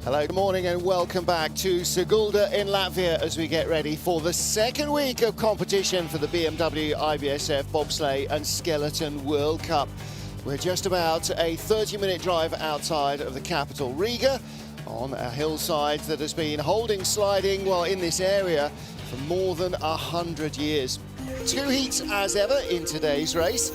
Hello, good morning and welcome back to Sigulda in Latvia as we get ready for the second week of competition for the BMW IBSF Bobsleigh and Skeleton World Cup. We're just about a 30-minute drive outside of the capital, Riga, on a hillside that has been holding sliding, well, in this area for more than 100 years. Two heats as ever in today's race,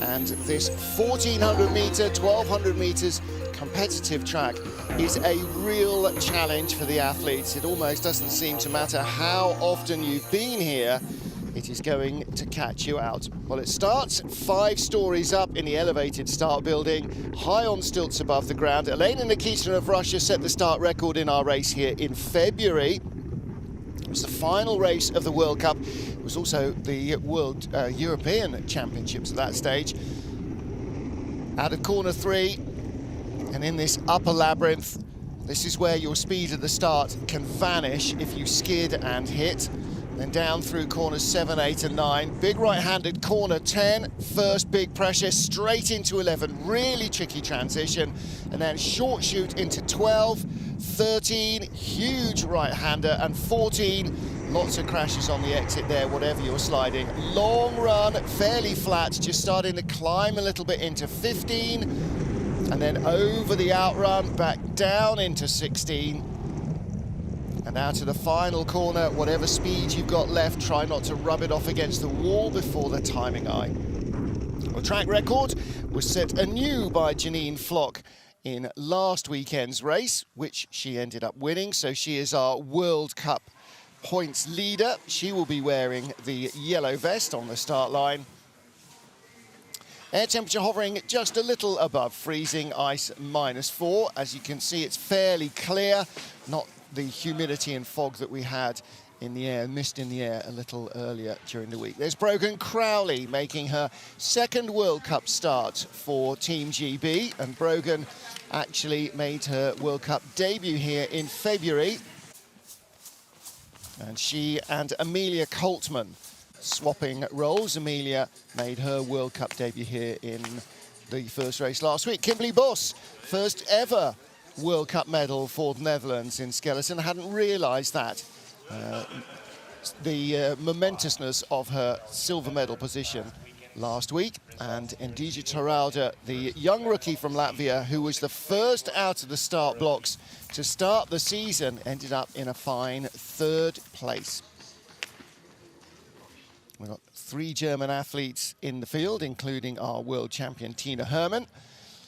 and this 1,400 metre, 1,200 metres competitive track is a real challenge for the athletes. It almost doesn't seem to matter how often you've been here, it is going to catch you out. Well, it starts 5 stories up in the elevated start building, high on stilts above the ground. Elena Nikitina of Russia set the start record in our race here in February. It was the final race of the World Cup. It was also the World European Championships at that stage. Out of corner 3, and in this upper labyrinth, this is where your speed at the start can vanish if you skid and hit. Then down through corners 7, 8 and 9. Big right-handed corner 10, first big pressure, straight into 11, really tricky transition. And then short shoot into 12, 13, huge right-hander, and 14, lots of crashes on the exit there, whatever you're sliding. Long run, fairly flat, just starting to climb a little bit into 15, and then over the outrun, back down into 16. And now to the final corner, whatever speed you've got left, try not to rub it off against the wall before the timing eye. The track record was set anew by Janine Flock in last weekend's race, which she ended up winning. So she is our World Cup points leader. She will be wearing the yellow vest on the start line. Air temperature hovering just a little above freezing, ice -4. As you can see, it's fairly clear, not the humidity and fog that we had in the air, mist in the air a little earlier during the week. There's Brogan Crowley making her second World Cup start for Team GB, and Brogan actually made her World Cup debut here in February. And she and Amelia Coltman swapping roles. Amelia made her World Cup debut here in the first race last week. Kimberley Bos, first ever World Cup medal for the Netherlands in skeleton. I hadn't realised that. The momentousness of her silver medal position last week. And Endija Terauda, the young rookie from Latvia, who was the first out of the start blocks to start the season, ended up in a fine 3rd place. We've got 3 German athletes in the field, including our world champion Tina Hermann.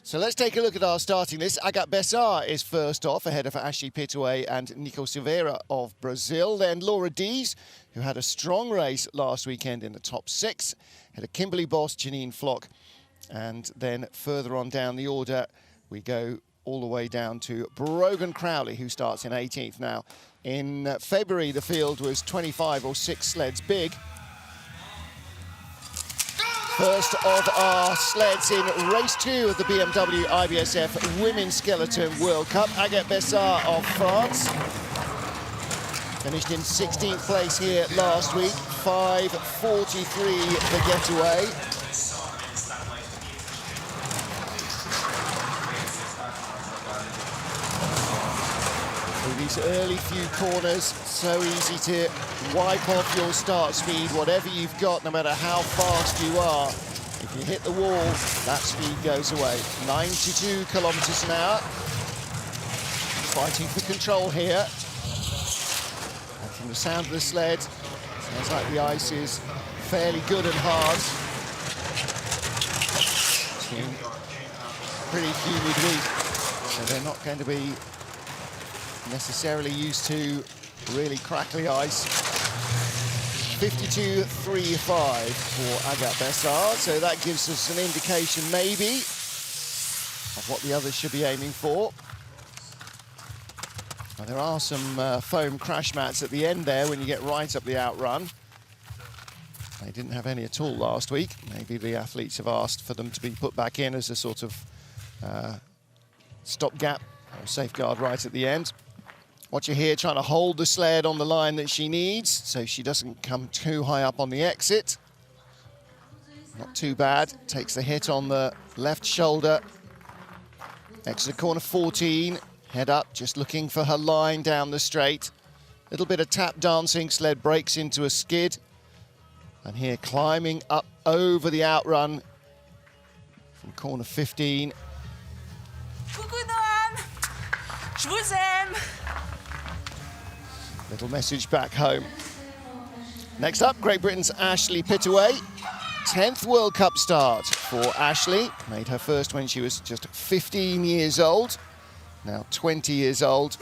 So let's take a look at our starting list. Agathe Bessard is first off, ahead of Ashley Pittaway and Nicole Silveira of Brazil. Then Laura Deas, who had a strong race last weekend in the top 6. Ahead of Kimberley Bos, Janine Flock. And then further on down the order, we go all the way down to Brogan Crowley, who starts in 18th now. In February, the field was 25 or 6 sleds big. First of our sleds in race 2 of the BMW IBSF Women's Skeleton World Cup. Agathe Bessard of France finished in 16th place here last week. 5:43 the getaway. Through these early few corners, so easy to wipe off your start speed, whatever you've got, no matter how fast you are. If you hit the wall, that speed goes away. 92 kilometers an hour. Fighting for control here. And from the sound of the sled, sounds like the ice is fairly good and hard. It's been a pretty humid week, so they're not going to be necessarily used to really crackly ice. 52.35 for Agathe Bessard, so that gives us an indication maybe of what the others should be aiming for. Now, there are some foam crash mats at the end there when you get right up the outrun. They didn't have any at all last week. Maybe the athletes have asked for them to be put back in as a sort of stopgap or safeguard right at the end. Watch her here trying to hold the sled on the line that she needs so she doesn't come too high up on the exit. Not too bad. Takes the hit on the left shoulder. Exit corner 14. Head up, just looking for her line down the straight. Little bit of tap dancing, sled breaks into a skid. And here climbing up over the outrun from corner 15. Coucou Noam, je vous aime. Little message back home. Next up, Great Britain's Ashley Pittaway. 10th World Cup start for Ashley. Made her first when she was just 15 years old. Now 20 years old.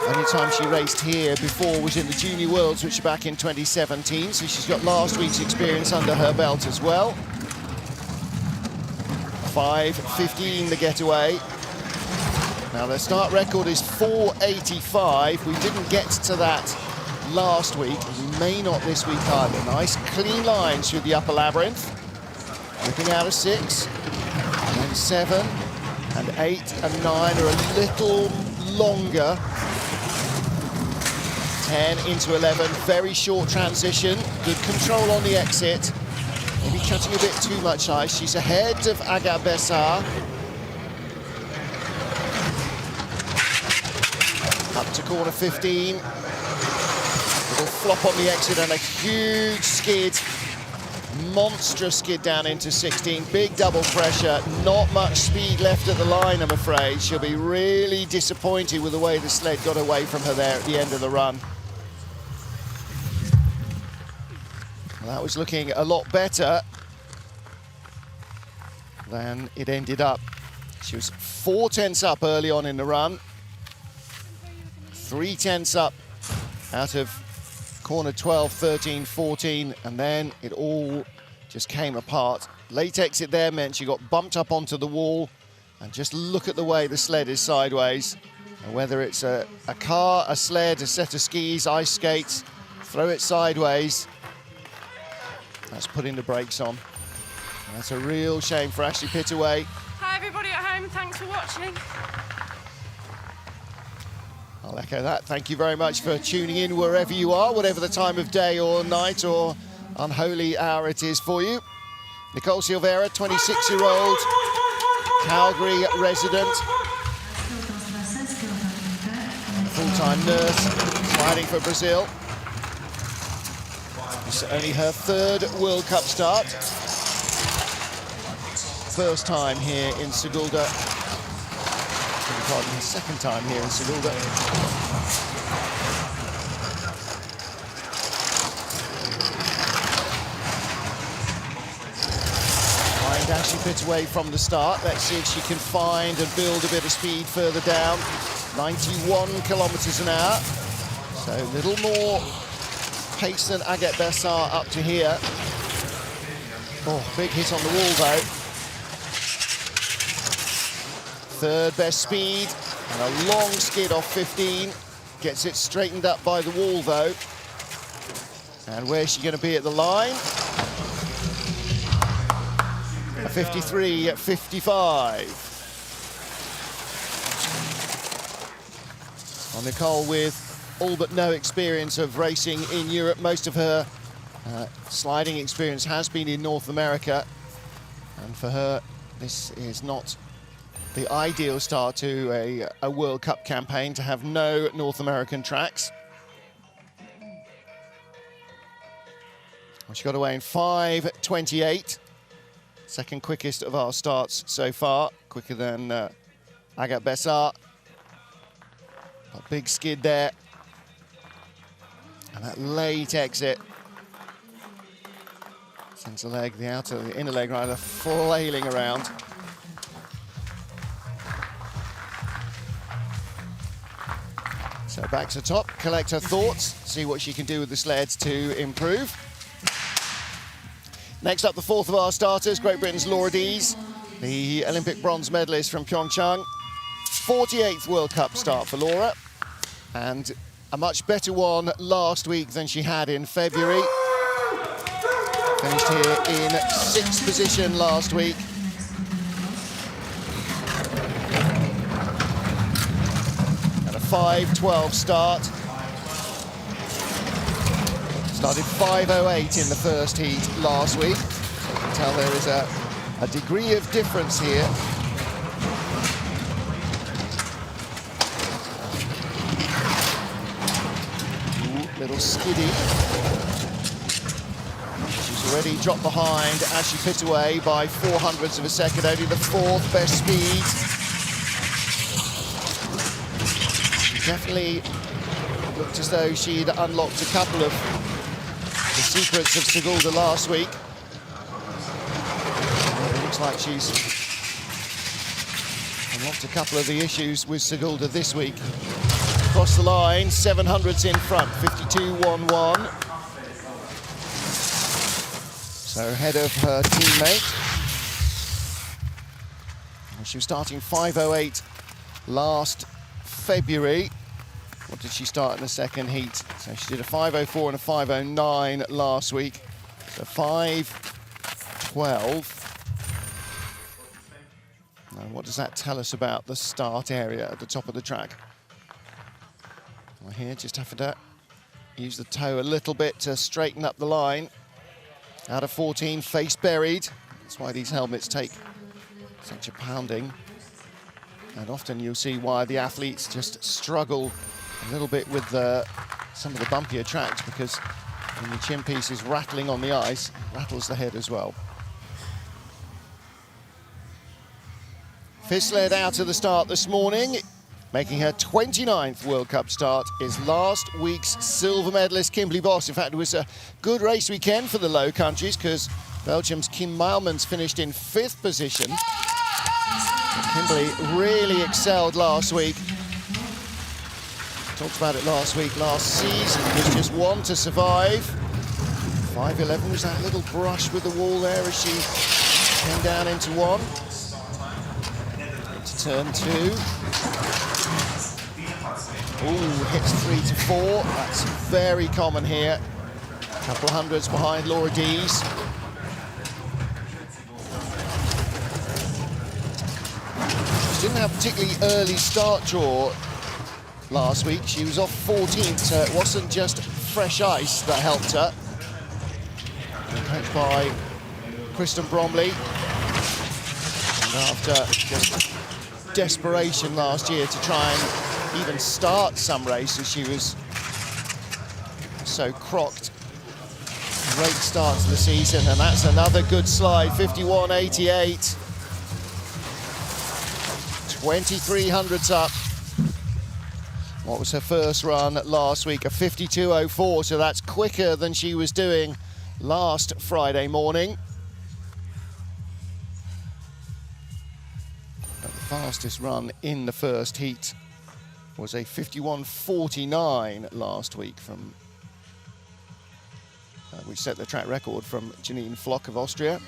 Only time she raced here before was in the Junior Worlds, which was back in 2017. So she's got last week's experience under her belt as well. 5:15 the getaway. Now their start record is 4:85. We didn't get to that last week. We may not this week either. Nice clean lines through the upper labyrinth. Looking out of 6, and then 7, and 8, and 9 are a little longer. 10 into 11, very short transition. Good control on the exit. Maybe cutting a bit too much ice. She's ahead of Agathe Bessard. Up to corner 15. Little flop on the exit and a huge skid. Monstrous skid down into 16. Big double pressure. Not much speed left at the line, I'm afraid. She'll be really disappointed with the way the sled got away from her there at the end of the run. Well, that was looking a lot better than it ended up. She was 4 tenths up early on in the run. 3 tenths up out of corner 12, 13, 14, and then it all just came apart. Late exit there meant she got bumped up onto the wall, and just look at the way the sled is sideways. And whether it's a car, a sled, a set of skis, ice skates, throw it sideways. That's putting the brakes on. That's a real shame for Ashley Pittaway. Hi everybody at home, thanks for watching. I'll echo that. Thank you very much for tuning in wherever you are, whatever the time of day or night or unholy hour it is for you. Nicole Silveira, 26-year-old Calgary resident. Full-time nurse, sliding for Brazil. It's only her 3rd World Cup start. First time here in Sigulda. Pardon me, 2nd time here in Sigulda. Find Ashley Pittaway from the start. Let's see if she can find and build a bit of speed further down. 91 kilometers an hour. So a little more pace than Agathe Bessard up to here. Oh, big hit on the wall though. 3rd best speed, and a long skid off 15. Gets it straightened up by the wall though. And where's she going to be at the line? A 53.55. Well, Nicole with all but no experience of racing in Europe. Most of her sliding experience has been in North America. And for her, this is not the ideal start to a World Cup campaign, to have no North American tracks. Well, she got away in 5:28. 2nd quickest of our starts so far. Quicker than Agathe Bessard. A big skid there. And that late exit sends the leg, the outer, the inner leg rather, flailing around. So back to top, collect her thoughts, see what she can do with the sleds to improve. Next up, the 4th of our starters, Great Britain's Laura Deas, the Olympic bronze medalist from Pyeongchang. 48th World Cup start for Laura, and a much better one last week than she had in February. Finished here in 6th position last week. And a 5:12 start. Started 5:08 in the first heat last week. So you can tell there is a degree of difference here. little skiddy. She's already dropped behind Ashley Pittaway by 0.04 of a second, only the 4th best speed. She definitely looked as though she'd unlocked a couple of the secrets of Sigulda last week. It looks like she's unlocked a couple of the issues with Sigulda this week. Across the line, 700s in front, 52.11. So ahead of her teammate. She was starting 5.08 last February. What did she start in the second heat? So she did a 5.04 and a 5.09 last week. So 5.12. Now what does that tell us about the start area at the top of the track? Well, here, just have to use the toe a little bit to straighten up the line. Out of 14, face buried. That's why these helmets take such a pounding. And often you'll see why the athletes just struggle a little bit with some of the bumpier tracks, because when the chin piece is rattling on the ice, it rattles the head as well. Fistlet out of the start this morning. Making her 29th World Cup start is last week's silver medalist Kimberley Bos. In fact, it was a good race weekend for the Low Countries, because Belgium's Meylemans finished in 5th position. Kimberley really excelled last week. Talked about it last week. Last season was just one to survive. 5.11 was that little brush with the wall there as she came down into one. Into turn 2. Ooh, hits 3 to 4. That's very common here. A couple of hundreds behind Laura Deas. She didn't have a particularly early start draw last week. She was off 14th, so it wasn't just fresh ice that helped her. Coached by Kristen Bromley. And after just desperation last year to try and even start some races, she was so crocked. Great start to the season, and that's another good slide. 51.88. 23 hundredths up. What was her first run last week? A 52.04, so that's quicker than she was doing last Friday morning. But the fastest run in the first heat was a 51.49 last week from, which set the track record from Janine Flock of Austria.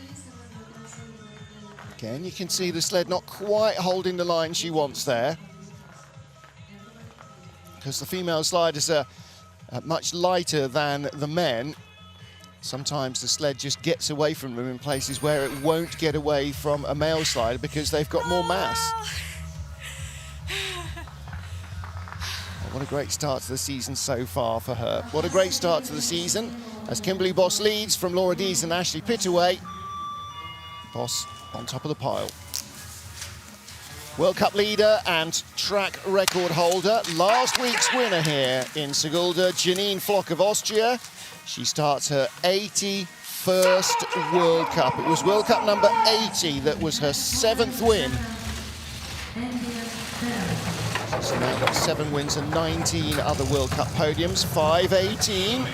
Again, you can see the sled not quite holding the line she wants there, because the female sliders are much lighter than the men. Sometimes the sled just gets away from them in places where it won't get away from a male slider because they've got more mass. What a great start to the season so far for her. What a great start to the season as Kimberley Bos leads from Laura Deas and Ashley Pittaway. Bos on top of the pile. World Cup leader and track record holder. Last week's winner here in Sigulda, Janine Flock of Austria. She starts her 81st World Cup. It was World Cup number 80 that was her 7th win. She's now got 7 wins and 19 other World Cup podiums. 5.18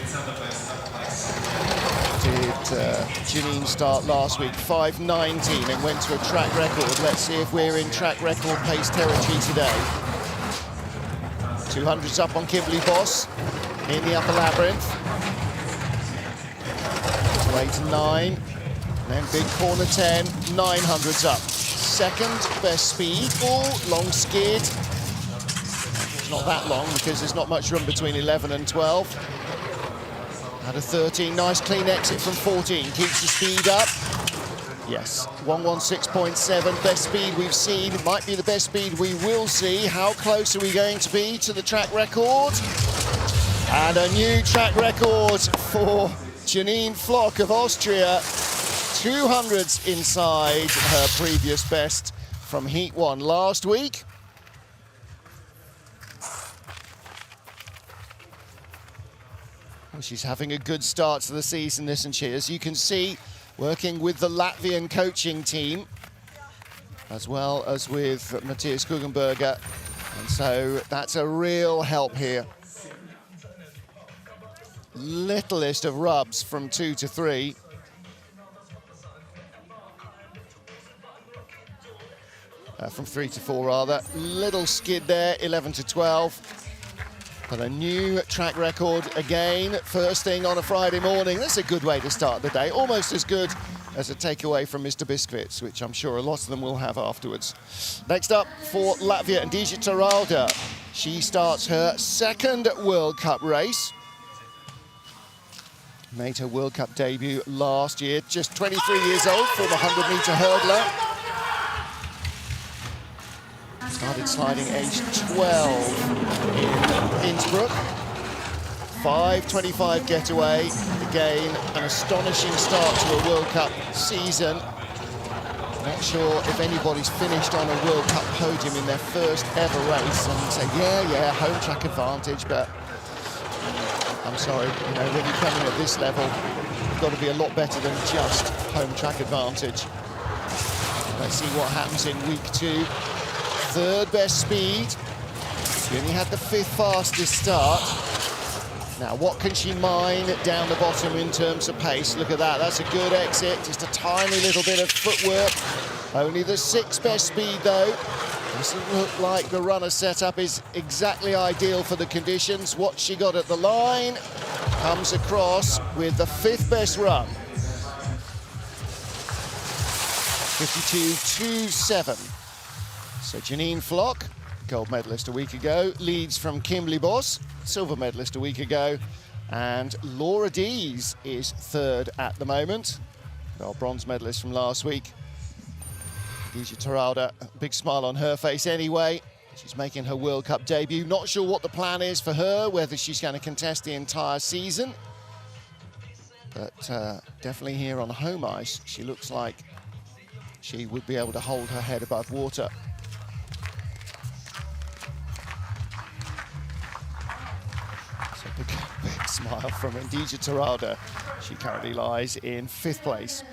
did Janine start last week. 5.19 and went to a track record. Let's see if we're in track record pace territory today. 200s up on Kimberley Bos in the upper labyrinth. 8 and 9, and then big corner 10, 900s up. Second best speed, long skid. It's not that long because there's not much room between 11 and 12. Out of 13, nice clean exit from 14, keeps the speed up. Yes, 116.7, best speed we've seen. It might be the best speed we will see. How close are we going to be to the track record? And a new track record for Janine Flock of Austria, 200s inside her previous best from Heat 1 last week. she's having a good start to the season, isn't she? As you can see, working with the Latvian coaching team, as well as with Matthias Guggenberger. And so that's a real help here. Littlest of rubs from 2 to 3. From 3 to 4 rather. Little skid there, 11 to 12. But a new track record again, first thing on a Friday morning. That's a good way to start the day, almost as good as a takeaway from Mr. Biscuits, which I'm sure a lot of them will have afterwards. Next up for Latvia, Endija Terauda. She starts her second World Cup race. Made her World Cup debut last year, just 23 years old, from a 100-meter hurdler. Started sliding age 12 in Innsbruck. 5:25 getaway. Again, an astonishing start to a World Cup season. Not sure if anybody's finished on a World Cup podium in their first ever race. And you say, yeah, home track advantage, but I'm sorry, you know, when you're coming at this level, you've got to be a lot better than just home track advantage. Let's see what happens in week 2. Third best speed. She only had the 5th fastest start. Now, what can she mine down the bottom in terms of pace? Look at that, that's a good exit. Just a tiny little bit of footwork. Only the 6th best speed, though. Doesn't look like the runner setup is exactly ideal for the conditions. What she got at the line comes across with the 5th best run. 52.27. So Janine Flock, gold medalist a week ago, leads from Kimberley Bos, silver medalist a week ago, and Laura Deas is 3rd at the moment. Well, bronze medalist from last week. Endija Terauda, big smile on her face anyway. She's making her World Cup debut. Not sure what the plan is for her, whether she's going to contest the entire season. But definitely here on home ice, she looks like she would be able to hold her head above water. So big smile from Endija Terauda. She currently lies in 5th place.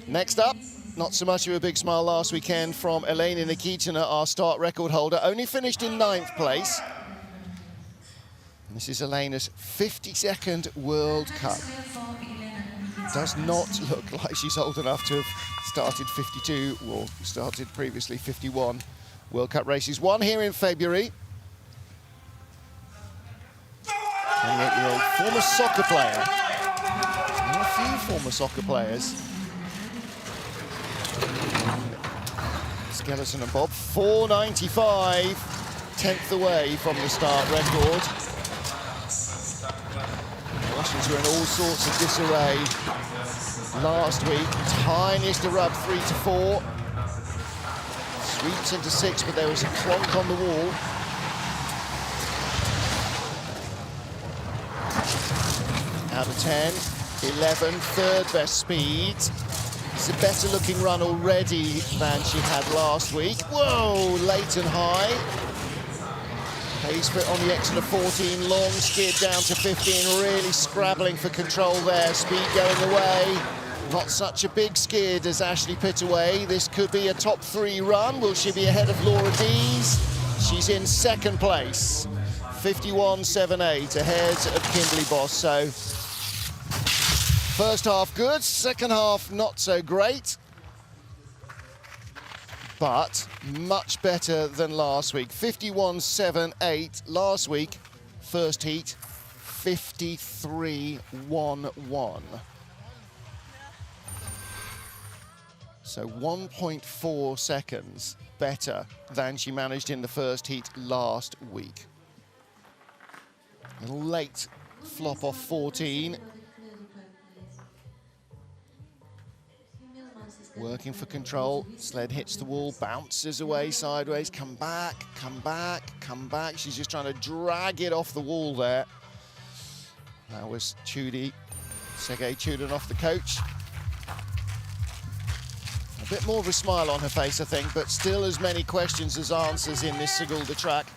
Next up, not so much of a big smile last weekend from Elena Nikitina, our start record holder. Only finished in 9th place. And this is Elena's 52nd World Cup. Does not look like she's old enough to have started 52, or started previously 51 World Cup races. One here in February. 28-year-old former soccer player. And a few former soccer players. Skeleton and Bob, 4.95, 10th away from the start record. The Russians were in all sorts of disarray last week. Tiniest erupt, 3 to 4. Sweeps into 6, but there was a clonk on the wall. Out of 10, 11, 3rd best speed. It's a better looking run already than she had last week. Whoa, late and high. Pace for it on the exit of 14, long skid down to 15, really scrabbling for control there. Speed going away. Not such a big skid as Ashley Pittaway. This could be a top 3 run. Will she be ahead of Laura Deas? She's in 2nd place. 51.78 ahead of Kimberley Bos. So first half good, second half not so great, but much better than last week. 51.78 last week, first heat, 53.11. So 1.4 seconds better than she managed in the first heat last week. A little late flop off 14. Working for control, sled hits the wall, bounces away sideways, come back, come back, come back. She's just trying to drag it off the wall there. That was Sergei Chudin, the coach. A bit more of a smile on her face, I think, but still as many questions as answers in this Sigulda track,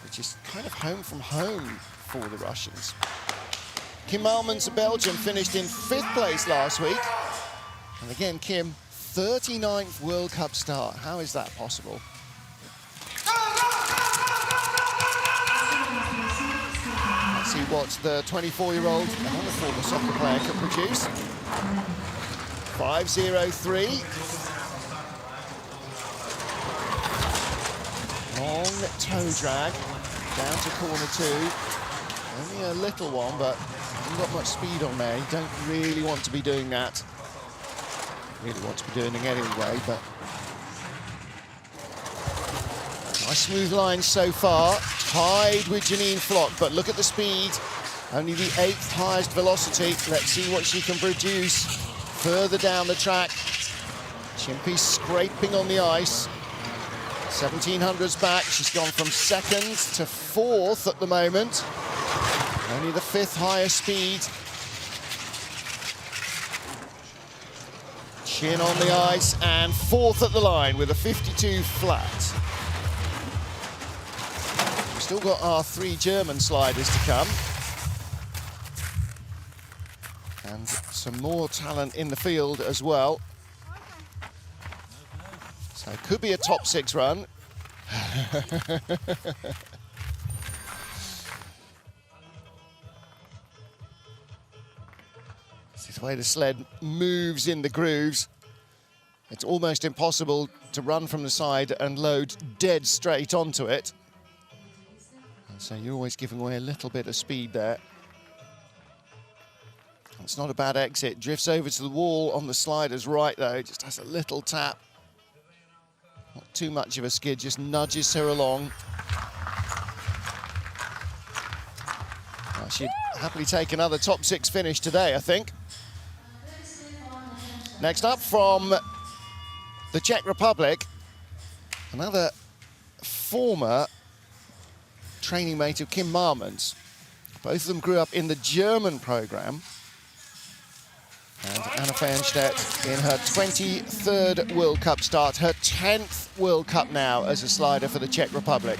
which is kind of home from home for the Russians. Kim Meylemans of Belgium finished in 5th place last week. And again, Kim, 39th World Cup start. How is that possible? Let's see what the 24-year-old, another former soccer player, can produce. 5.03. Long toe drag down to corner 2. Only a little one, but hasn't got much speed on there. You don't really want to be doing that. Really want to be doing it anyway, but nice smooth lines so far. Tied with Janine Flock, but look at the speed. Only the 8th highest velocity. Let's see what she can produce further down the track. Chimpy scraping on the ice. 1700s back. She's gone from 2nd to 4th at the moment. Only the 5th highest speed. Chin on the ice and 4th at the line with a 52 flat. We've still got our 3 German sliders to come. And some more talent in the field as well. So it could be a top 6 run. This is the way the sled moves in the grooves. It's almost impossible to run from the side and load dead straight onto it. And so you're always giving away a little bit of speed there. It's not a bad exit. Drifts over to the wall on the sliders right though. Just has a little tap. Not too much of a skid, just nudges her along. Well, she'd happily take another top 6 finish today, I think. Next up from the Czech Republic, another former training mate of Kim Meylemans. Both of them grew up in the German program. And Anna Fernstaedt in her 23rd World Cup start, her 10th World Cup now as a slider for the Czech Republic.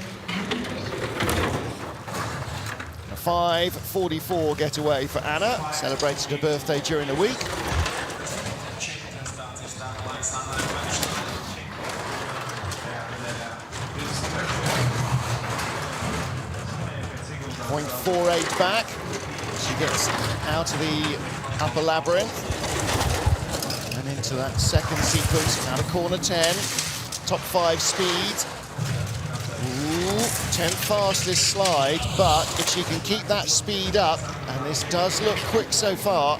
A 5.44 getaway for Anna, celebrated her birthday during the week. .48 back. She gets out of the upper labyrinth and into that second sequence out of corner 10. Top 5 speed. Ooh, 10th fastest slide, but if she can keep that speed up, and this does look quick so far,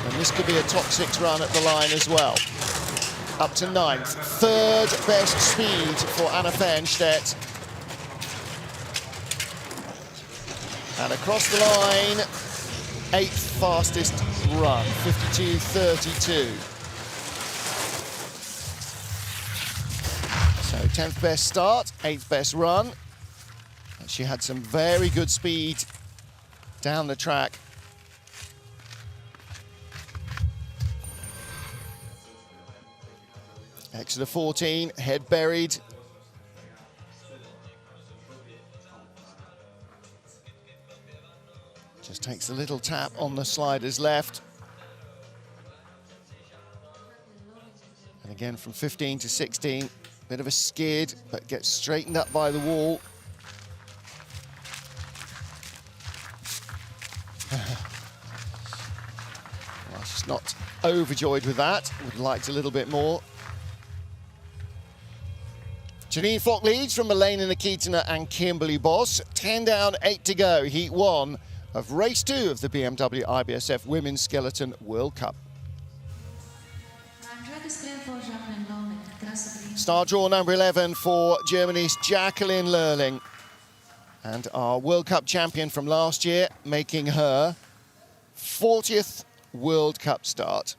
then this could be a top 6 run at the line as well. Up to 9th. 3rd best speed for Anna Fernstaedt. And across the line, 8th fastest run, 52.32. So 10th best start, 8th best run. And she had some very good speed down the track. Exeter 14, head buried. Just takes a little tap on the sliders left. And again from 15 to 16, bit of a skid, but gets straightened up by the wall. Well, she's not overjoyed with that, would have liked a little bit more. Janine Flock leads from Elena Nikitina and Kimberley Bos. 10 down, 8 to go. Heat 1 of race 2 of the BMW IBSF Women's Skeleton World Cup. Star draw number 11 for Germany's Jacqueline Loelling. And our World Cup champion from last year, making her 40th World Cup start.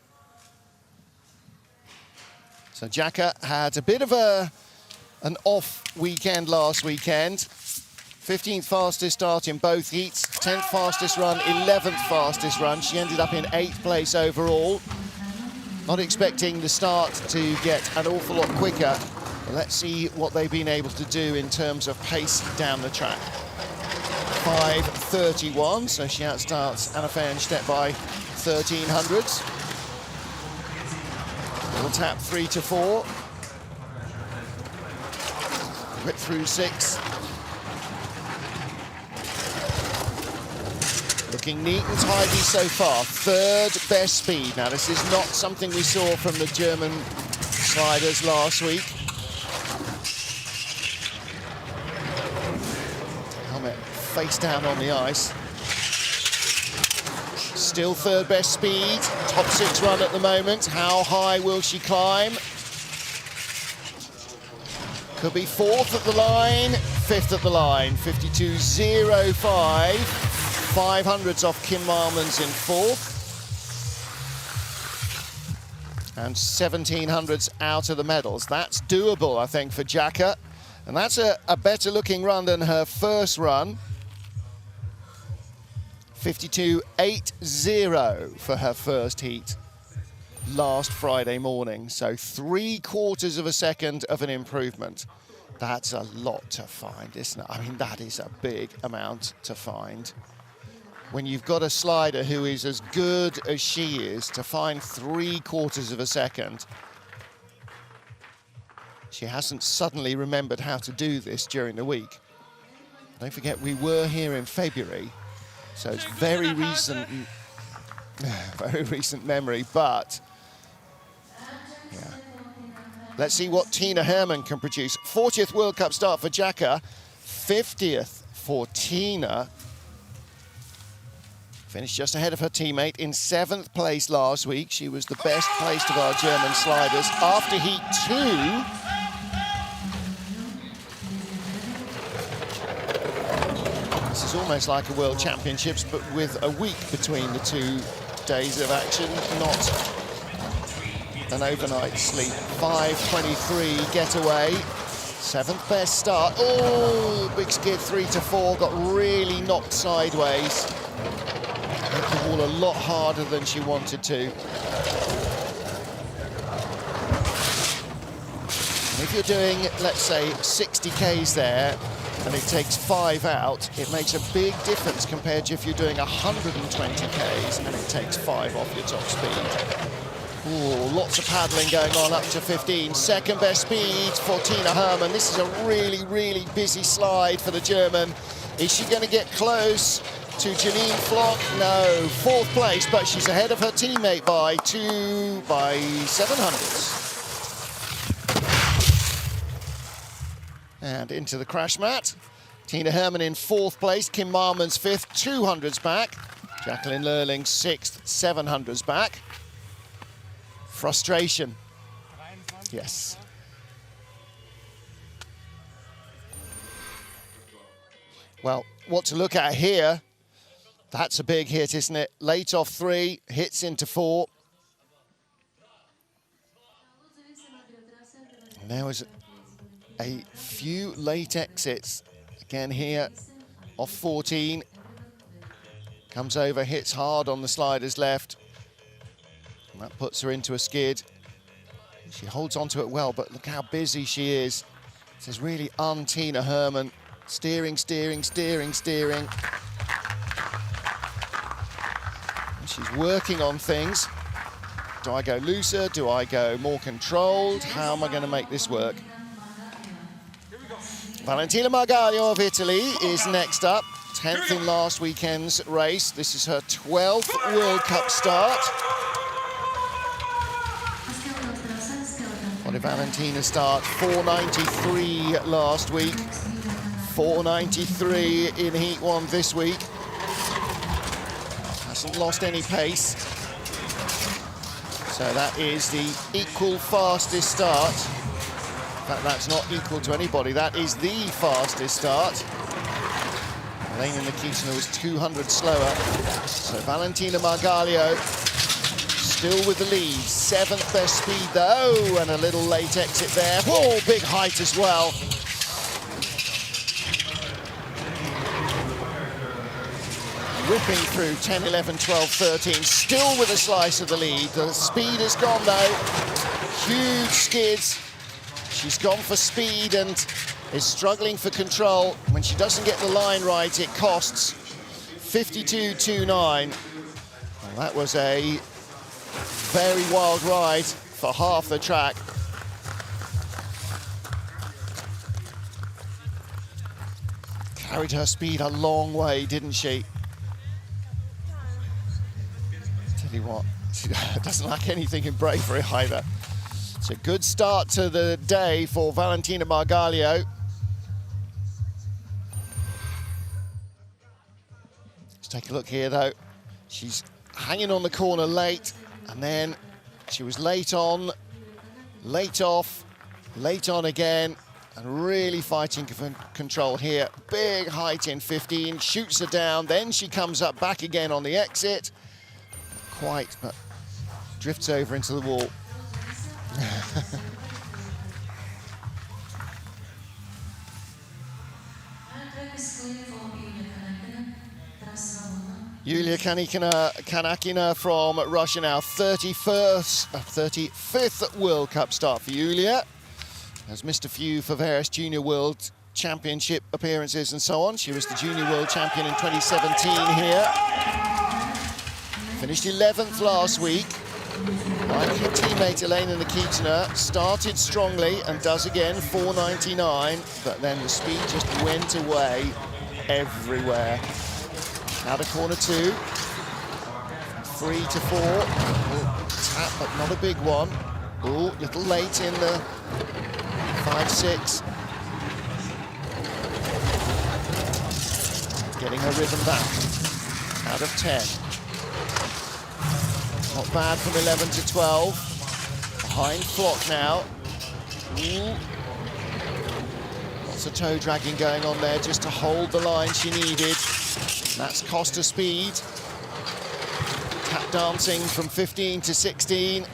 So Jacka had a bit of an off weekend last weekend. 15th fastest start in both heats, 10th fastest run, 11th fastest run. She ended up in 8th place overall. Not expecting the start to get an awful lot quicker. But let's see what they've been able to do in terms of pace down the track. 5:31, so she outstarts Anna Fernstaedt by 1300s. Little tap 3-4. Whip through 6. Looking neat and tidy so far. Third best speed. Now, this is not something we saw from the German sliders last week. Helmet face down on the ice. Still third best speed. Top 6 run at the moment. How high will she climb? Could be 4th at the line, 5th at the line. 52.05. 500s off Kim Meylemans in 4th. And 1700s out of the medals. That's doable, I think, for Jacka. And that's a better looking run than her first run. 52.80 for her first heat last Friday morning. So 3/4 of a second of an improvement. That's a lot to find, isn't it? I mean, that is a big amount to find. When you've got a slider who is as good as she is, to find 3/4 of a second. She hasn't suddenly remembered how to do this during the week. Don't forget, we were here in February, so it's very recent memory, but yeah. Let's see what Tina Hermann can produce. 40th World Cup start for Jacka, 50th for Tina. Finished just ahead of her teammate in 7th place last week. She was the best placed of our German sliders. After heat 2, this is almost like a World Championships, but with a week between the 2 days of action, not an overnight sleep. 5:23 getaway, 7th best start. Oh, big skid 3-4, got really knocked sideways. Hit the wall a lot harder than she wanted to. And if you're doing, let's say, 60 Ks there, and it takes 5 out, it makes a big difference compared to if you're doing 120 Ks and it takes 5 off your top speed. Ooh, lots of paddling going on up to 15. Second best speed for Tina Hermann. This is a really, really busy slide for the German. Is she going to get close to Janine Flock? No, 4th place, but she's ahead of her teammate by 700s. And into the crash mat. Tina Hermann in 4th place, Kim Meylemans 5th, 200s back. Jacqueline Loelling 6th, 700s back. Frustration. Yes. Well, what to look at here, that's a big hit, isn't it? Late off 3, hits into 4. And there was a few late exits. Again here, off 14. Comes over, hits hard on the sliders left. And that puts her into a skid. She holds onto it well, but look how busy she is. This is really Tina Hermann. Steering, steering, steering, steering. And she's working on things. Do I go looser? Do I go more controlled? How am I going to make this work? Valentina Margaglio of Italy is next up. 10th in last weekend's race. This is her 12th World Cup start. What did Valentina start? 4:93 last week. 4:93 in Heat 1 this week. Hasn't lost any pace. So that is the equal fastest start. In fact, that's not equal to anybody. That is the fastest start. Elena Nikitina was 200 slower. So Valentina Margaglio still with the lead. 7th best speed though, and a little late exit there. Whoa, big height as well. Whipping through 10, 11, 12, 13, still with a slice of the lead. The speed is gone though. Huge skids. She's gone for speed and is struggling for control. When she doesn't get the line right, it costs 52.29. Well, that was a very wild ride for half the track. Carried her speed a long way, didn't she? Tell you what, she doesn't lack anything in bravery either. It's a good start to the day for Valentina Margaglio. Let's take a look here though. She's hanging on the corner late, and then she was late on, late off, late on again, and really fighting for control here. Big height in 15, shoots her down, then she comes up back again on the exit. Quite, but drifts over into the wall. Yulia Kanakina from Russia now, 35th World Cup start for Yulia. Has missed a few for various Junior World Championship appearances and so on. She was the Junior World Champion in 2017 here. Finished 11th last week. Like her teammate Elena Nikitina, started strongly and does again, 4.99, but then the speed just went away everywhere. Now to corner 2, 3 to 4, tap, but not a big one. Ooh, little late in the 5-6. Getting her rhythm back, out of 10. Not bad from 11 to 12. Behind Flock now. Ooh. Lots of toe dragging going on there just to hold the line she needed. That's cost her speed. Tap dancing from 15 to 16.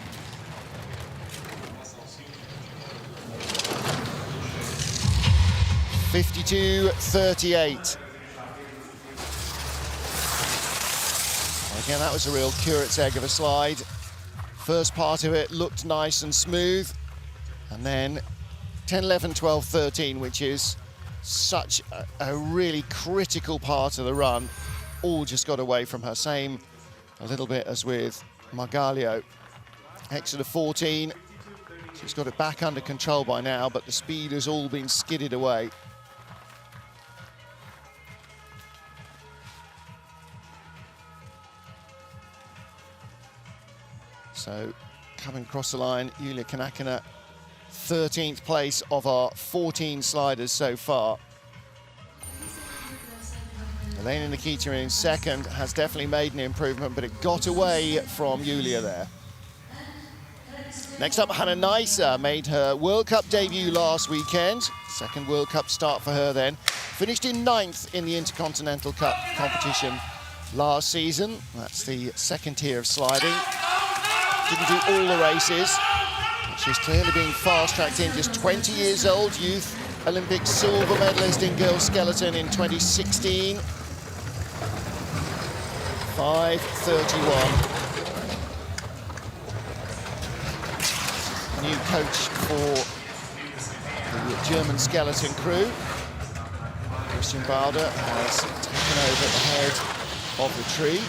.52.38. Again, that was a real curate's egg of a slide. First part of it looked nice and smooth. And then 10, 11, 12, 13, which is such a really critical part of the run, all just got away from her. Same a little bit as with Margaglio. Exit of 14. She's got it back under control by now, but the speed has all been skidded away. So coming across the line, Yulia Kanakina, 13th place of our 14 sliders so far. Elena Nikitina in second has definitely made an improvement, but it got away from Yulia there. Next up, Neise made her World Cup debut last weekend. Second World Cup start for her then. Finished in 9th in the Intercontinental Cup competition last season. That's the second tier of sliding. Didn't do all the races. She's clearly being fast-tracked in. Just 20 years old, youth Olympic silver medalist in girls skeleton in 2016. 5.31. New coach for the German skeleton crew. Christian Balder has taken over the head of the tree.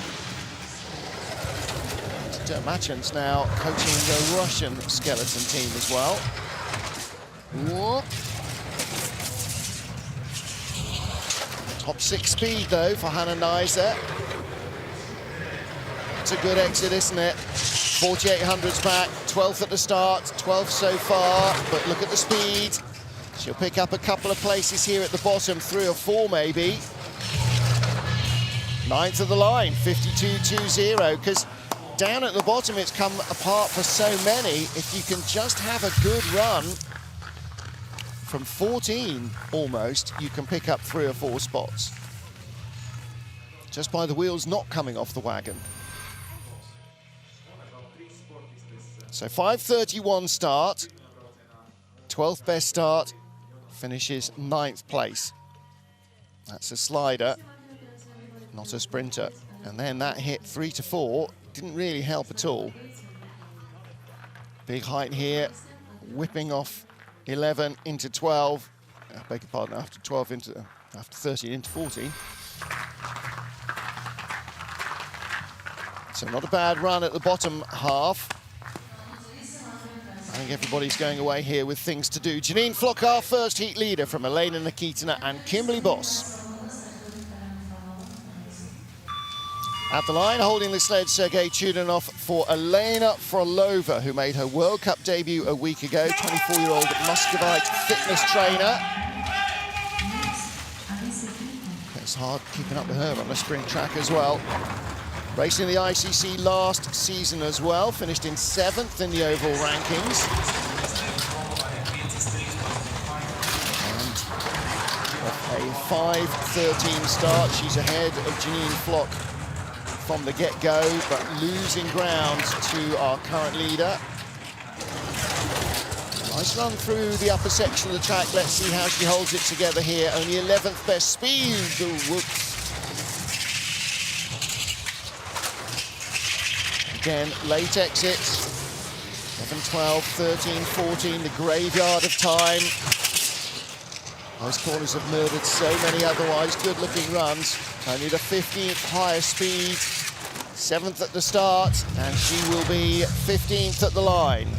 Machan's now coaching the Russian skeleton team as well. Whoop. Top 6 speed though for Neise. It's a good exit, isn't it? 4800s back, 12th at the start, 12th so far, but look at the speed. She'll pick up a couple of places here at the bottom, 3 or 4 maybe. 9th of the line, 52.20, because down at the bottom it's come apart for so many. If you can just have a good run from 14 almost, you can pick up 3 or 4 spots just by the wheels not coming off the wagon. So 5.31 start, 12th best start, finishes 9th place. That's a slider, not a sprinter. And then that hit 3 to 4, didn't really help at all. Big height here, whipping off 11 into 12. I beg your pardon, after 13 into 14. So not a bad run at the bottom half. I think everybody's going away here with things to do. Janine Flock, our first heat leader, from Elena Nikitina and Kimberley Bos. At the line, holding the sled, Sergei Chudinov for Elena Frolova, who made her World Cup debut a week ago. 24-year-old Muscovite fitness trainer. It's hard keeping up with her on the sprint track as well. Racing the ICC last season as well, finished in 7th in the overall rankings. And a 5:13 start, she's ahead of Janine Flock from the get-go, but losing ground to our current leader. Nice run through the upper section of the track. Let's see how she holds it together here. Only 11th best speed. Whoops. Again, late exits. 11, 12, 13, 14, the graveyard of time. Those corners have murdered so many otherwise good-looking runs. Only the 15th highest speed, 7th at the start, and she will be 15th at the line.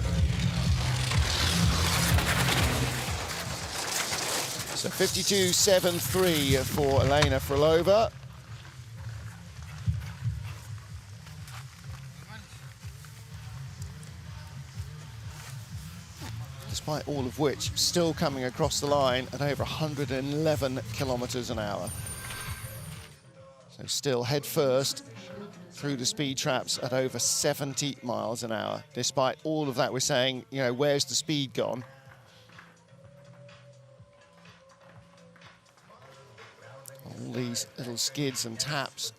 So 52.73 for Elena Frolova. Despite all of which, still coming across the line at over 111 kilometers an hour. So still head first through the speed traps at over 70 miles an hour. Despite all of that, we're saying, you know, where's the speed gone? All these little skids and taps,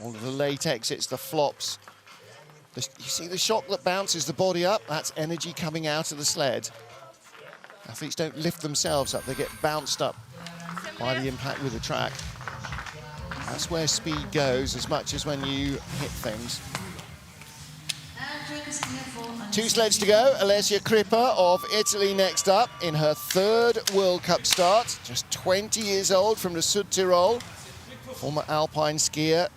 all of the late exits, the flops. You see the shock that bounces the body up? That's energy coming out of the sled. Athletes don't lift themselves up, they get bounced up by the impact with the track. That's where speed goes as much as when you hit things. 2 sleds to go. Alessia Crippa of Italy next up in her 3rd World Cup start. Just 20 years old from the Sud Tirol. Former alpine skier.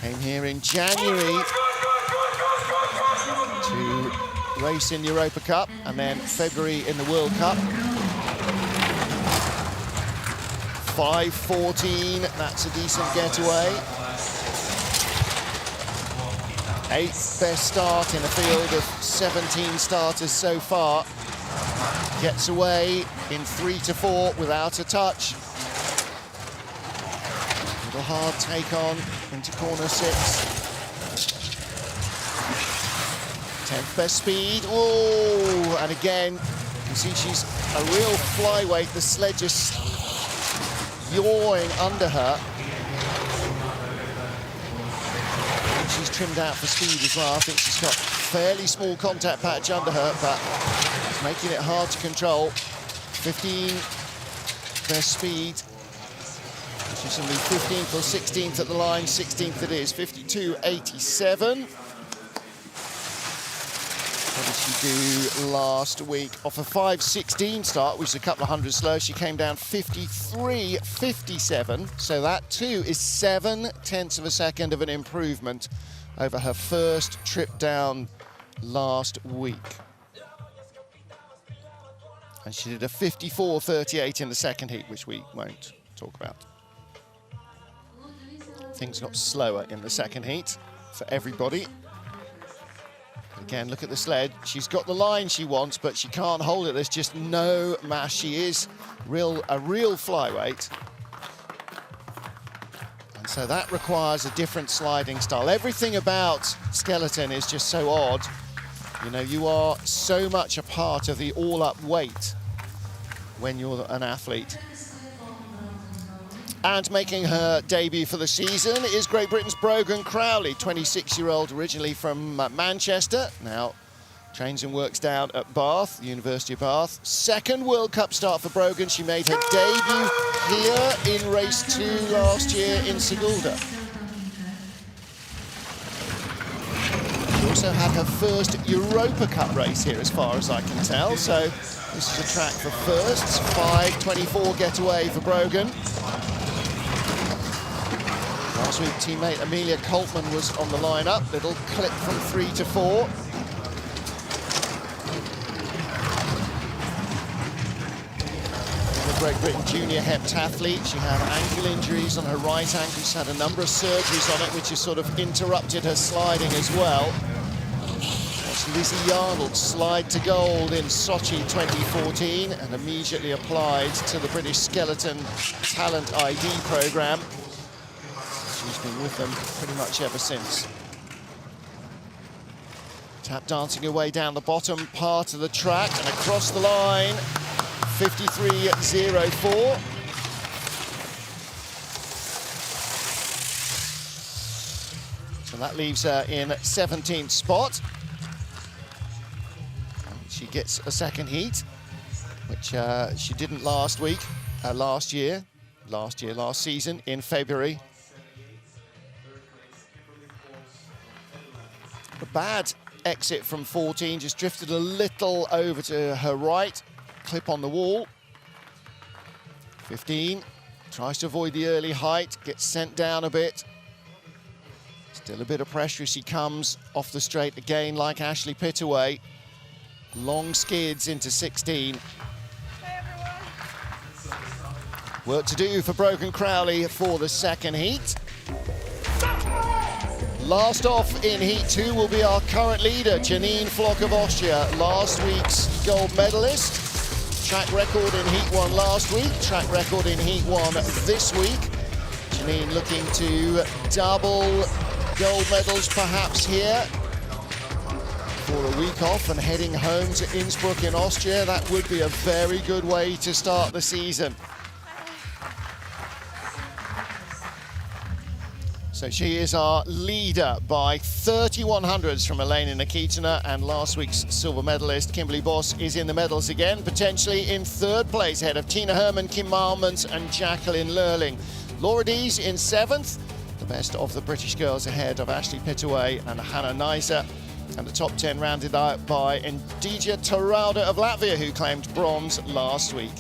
Came here in January to race in the Europa Cup and then February in the World Cup. 5:14, that's a decent getaway. 8th best start in a field of 17 starters so far. Gets away in 3 to 4 without a touch. Little hard take on into corner 6. 10th best speed. Oh, and again, you can see she's a real flyweight. The sled just yawing under her. And she's trimmed out for speed as well. I think she's got a fairly small contact patch under her, but it's making it hard to control. 15 best speed. She's going to be 15th or 16th at the line. 16th it is, 52.87. What did she do last week? Off a 5:16 start, which is a couple of hundred slow, she came down 53.57. So that too is 0.7 of a second of an improvement over her first trip down last week. And she did a 54.38 in the second heat, which we won't talk about. Things got slower in the second heat for everybody. Again, look at the sled. She's got the line she wants, but she can't hold it. There's just no mass. She is a real flyweight. And so that requires a different sliding style. Everything about skeleton is just so odd. You know, you are so much a part of the all-up weight when you're an athlete. And making her debut for the season is Great Britain's Brogan Crowley, 26-year-old, originally from Manchester. Now trains and works down at Bath, University of Bath. 2nd World Cup start for Brogan. She made her debut here in race 2 last year in Sigulda. She also had her first Europa Cup race here, as far as I can tell. So This is a track for firsts, 5:24 getaway for Brogan. Last week, teammate Amelia Coltman was on the lineup. Little clip from 3 to 4. The Great Britain junior heptathlete. She had ankle injuries on her right ankle. She's had a number of surgeries on it, which has sort of interrupted her sliding as well. Lizzie Yarnold slide to gold in Sochi 2014 and immediately applied to the British Skeleton Talent ID program. She's been with them pretty much ever since. Tap dancing her way down the bottom part of the track and across the line, 53.04. So that leaves her in 17th spot. She gets a second heat, which she didn't last season in February. A bad exit from 14, just drifted a little over to her right, clip on the wall. 15, tries to avoid the early height, gets sent down a bit. Still a bit of pressure as she comes off the straight again, like Ashley Pittaway. Long skids into 16. Hey everyone. Work to do for Brogan Crowley for the second heat. Last off in Heat 2 will be our current leader, Janine Flock of Austria, last week's gold medalist. Track record in Heat 1 last week, track record in Heat 1 this week. Janine looking to double gold medals perhaps here. For a week off and heading home to Innsbruck in Austria, that would be a very good way to start the season. So she is our leader by 3100ths from Elena Nikitina, and last week's silver medalist Kimberley Bos is in the medals again, potentially in third place ahead of Tina Hermann, Meylemans and Jacqueline Loelling. Laura Deas in 7th, the best of the British girls ahead of Ashley Pittaway and Hannah Neise. And the top 10 rounded out by Endija Terauda of Latvia, who claimed bronze last week.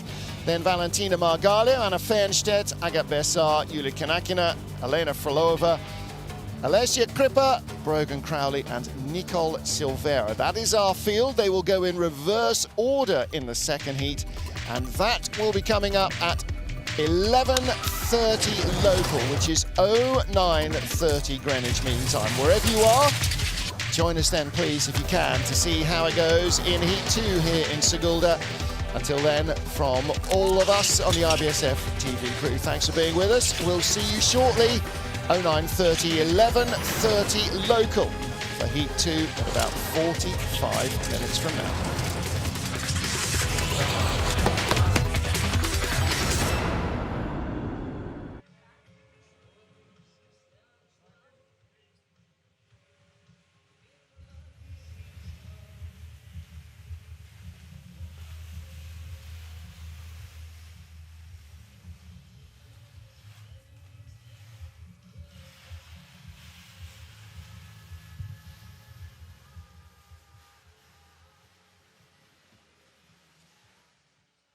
Then Valentina Margaglio, Anna Fernstaedt, Agathe Bessard, Yulia Kanakina, Elena Frolova, Alessia Crippa, Brogan Crowley and Nicole Silveira. That is our field. They will go in reverse order in the second heat, and that will be coming up at 11:30 local, which is 09:30 Greenwich Mean Time. Wherever you are, join us then, please, if you can, to see how it goes in Heat 2 here in Sigulda. Until then, from all of us on the IBSF TV crew, thanks for being with us. We'll see you shortly, 09:30, 11:30 local for Heat 2 in about 45 minutes from now.